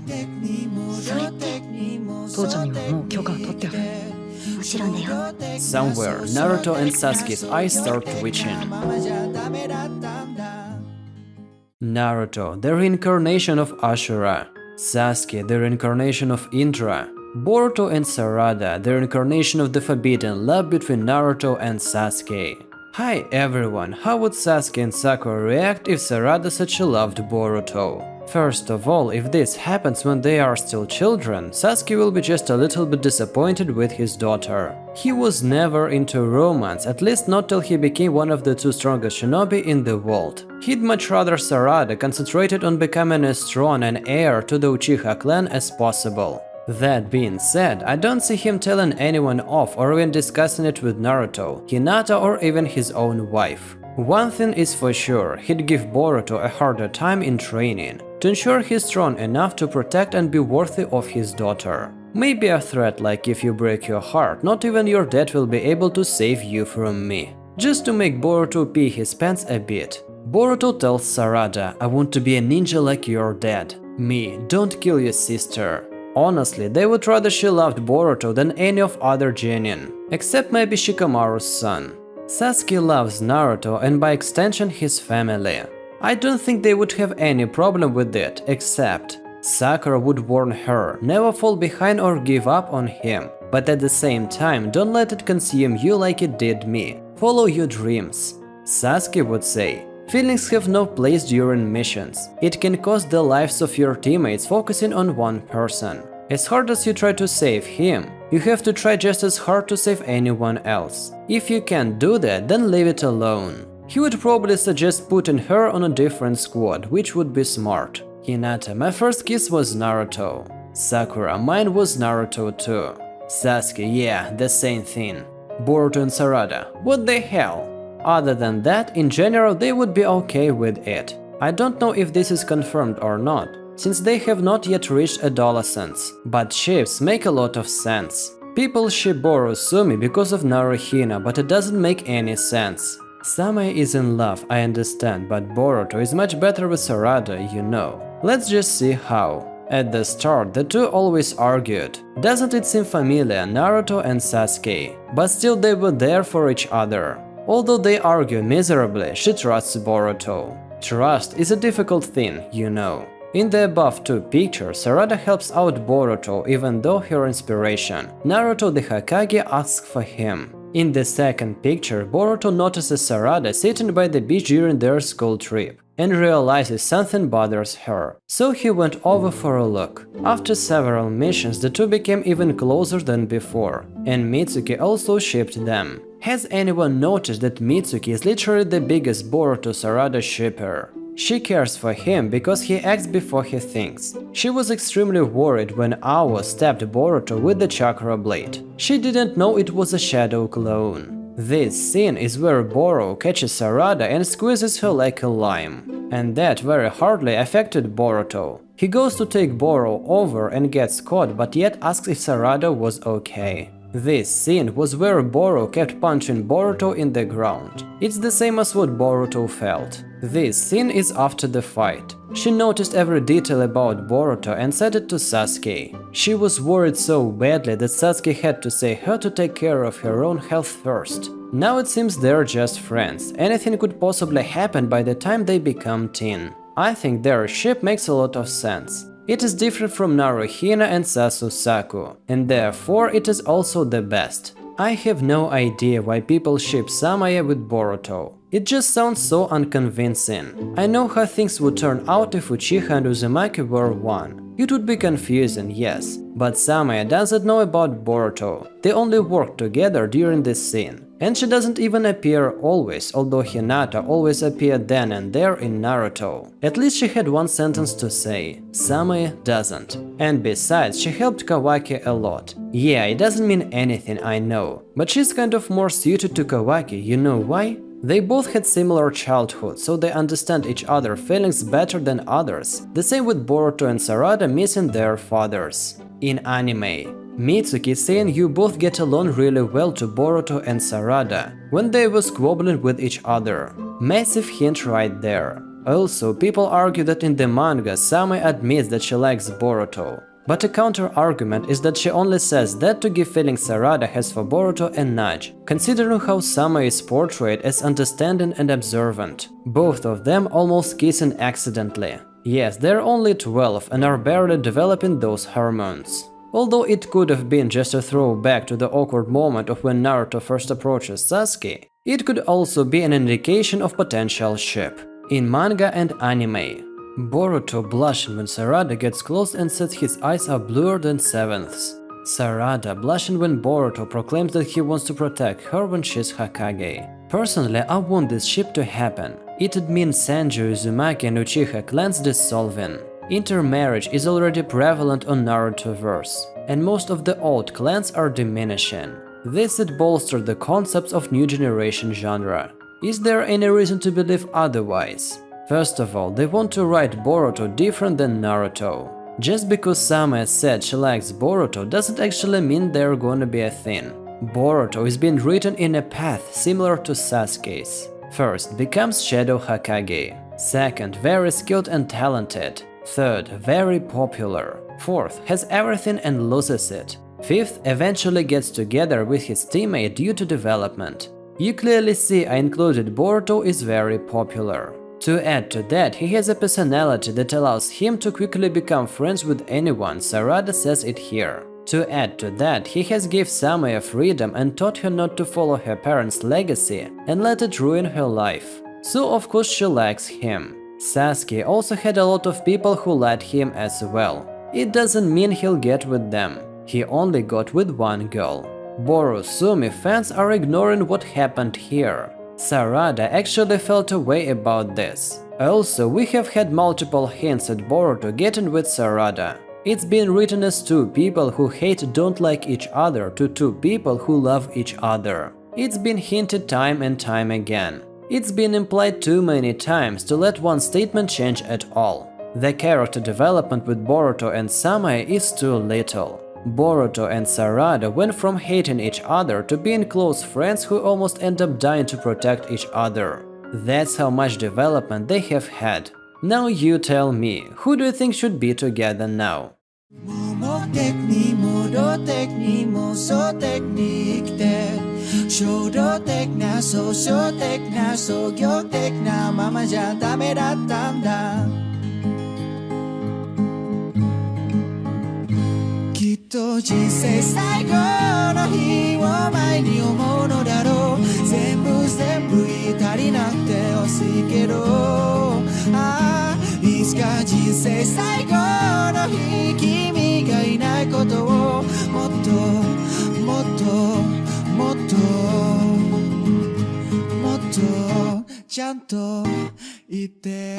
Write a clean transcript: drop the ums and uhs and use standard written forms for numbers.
それって父ちゃんにはもう許可を取ってある。もちろんだよ。 Somewhere, Naruto and Sasuke's eyes start twitching. Naruto, the reincarnation of Ashura. Sasuke, the reincarnation of Indra. Boruto and Sarada, the reincarnation of the forbidden love between Naruto and Sasuke. Hi everyone, how would Sasuke and Sakura react if Sarada such loved Boruto? First of all, if this happens when they are still children, Sasuke will be just a little bit disappointed with his daughter. He was never into romance, at least not till he became one of the two strongest shinobi in the world. He'd much rather Sarada concentrated on becoming as strong an heir to the Uchiha clan as possible. That being said, I don't see him telling anyone off or even discussing it with Naruto, Hinata or even his own wife. One thing is for sure, he'd give Boruto a harder time in training, to ensure he's strong enough to protect and be worthy of his daughter. Maybe a threat like if you break your heart, not even your dad will be able to save you from me. Just to make Boruto pee his pants a bit. Boruto tells Sarada, I want to be a ninja like your dad. Me, don't kill your sister. Honestly, they would rather she loved Boruto than any of other genin, except maybe Shikamaru's son. Sasuke loves Naruto and by extension his family. I don't think they would have any problem with it, except Sakura would warn her, never fall behind or give up on him, but at the same time don't let it consume you like it did me, follow your dreams. Sasuke would say, feelings have no place during missions, it can cost the lives of your teammates focusing on one person. As hard as you try to save him, you have to try just as hard to save anyone else. If you can't do that, then leave it alone. He would probably suggest putting her on a different squad, which would be smart. Hinata, my first kiss was Naruto. Sakura, mine was Naruto too. Sasuke, yeah, the same thing. Boruto and Sarada, what the hell? Other than that, in general, they would be okay with it. I don't know if this is confirmed or not, since they have not yet reached adolescence, but ships make a lot of sense. People ship Boru Sumi because of Naruhina, but it doesn't make any sense. Samae is in love, I understand, but Boruto is much better with Sarada, you know. Let's just see how. At the start, the two always argued. Doesn't it seem familiar, Naruto and Sasuke? But still they were there for each other. Although they argue miserably, she trusts Boruto. Trust is a difficult thing, you know. In the above two pictures, Sarada helps out Boruto even though her inspiration, Naruto the Hokage, asks for him. In the second picture, Boruto notices Sarada sitting by the beach during their school trip and realizes something bothers her, so he went over for a look. After several missions, the two became even closer than before, and Mitsuki also shipped them. Has anyone noticed that Mitsuki is literally the biggest Boruto-Sarada shipper? She cares for him because he acts before he thinks. She was extremely worried when Awa stabbed Boruto with the chakra blade. She didn't know it was a shadow clone. This scene is where Boru catches Sarada and squeezes her like a lime. And that very hardly affected Boruto. He goes to take Boru over and gets caught, but yet asks if Sarada was okay. This scene was where Boru kept punching Boruto in the ground. It's the same as what Boruto felt. This scene is after the fight. She noticed every detail about Boruto and said it to Sasuke. She was worried so badly that Sasuke had to say her to take care of her own health first. Now it seems they're just friends. Anything could possibly happen by the time they become teen. I think their ship makes a lot of sense. It is different from Naruhina and Sasusaku, and therefore it is also the best. I have no idea why people ship Samae with Boruto. It just sounds so unconvincing. I know how things would turn out if Uchiha and Uzumaki were one. It would be confusing, yes, but Samae doesn't know about Boruto. They only work together during this scene. And she doesn't even appear always, although Hinata always appeared then and there in Naruto. At least she had one sentence to say. Samae doesn't. And besides, she helped Kawaki a lot. Yeah, it doesn't mean anything, I know, but she's kind of more suited to Kawaki, you know why? They both had similar childhood, so they understand each other's feelings better than others. The same with Boruto and Sarada missing their fathers. In anime, Mitsuki is saying you both get along really well to Boruto and Sarada when they were squabbling with each other. Massive hint right there. Also, people argue that in the manga, Same admits that she likes Boruto. But a counter-argument is that she only says that to give feelings Sarada has for Boruto a nudge, considering how Same is portrayed as understanding and observant. Both of them almost kissing accidentally. Yes, they're only 12 and are barely developing those hormones. Although it could have been just a throwback to the awkward moment of when Naruto first approaches Sasuke, it could also be an indication of potential ship. In manga and anime, Boruto blushing when Sarada gets close and says his eyes are bluer than sevenths. Sarada blushing when Boruto proclaims that he wants to protect her when she's Hokage. Personally, I want this ship to happen. It'd mean Sanji, Uzumaki and Uchiha clans dissolving. Intermarriage is already prevalent on Narutoverse, and most of the old clans are diminishing. This would bolster the concepts of new generation genre. Is there any reason to believe otherwise? First of all, they want to write Boruto different than Naruto. Just because Same said she likes Boruto doesn't actually mean they're gonna be a thing. Boruto is being written in a path similar to Sasuke's. First, becomes Shadow Hokage. Second, very skilled and talented. Third, very popular. Fourth, has everything and loses it. Fifth, eventually gets together with his teammate due to development. You clearly see I included Boruto is very popular. To add to that, he has a personality that allows him to quickly become friends with anyone, Sarada says it here. To add to that, he has gave Same a freedom and taught her not to follow her parents' legacy and let it ruin her life. So of course she likes him. Sasuke also had a lot of people who liked him as well. It doesn't mean he'll get with them. He only got with one girl. Borosumi fans are ignoring what happened here. Sarada actually felt a way about this. Also, we have had multiple hints at Boruto getting with Sarada. It's been written as two people who hate don't like each other to two people who love each other. It's been hinted time and time again. It's been implied too many times to let one statement change at all. The character development with Boruto and Same is too little. Boruto and Sarada went from hating each other to being close friends who almost end up dying to protect each other. That's how much development they have had. Now you tell me, who do you think should be together now? Chanto y te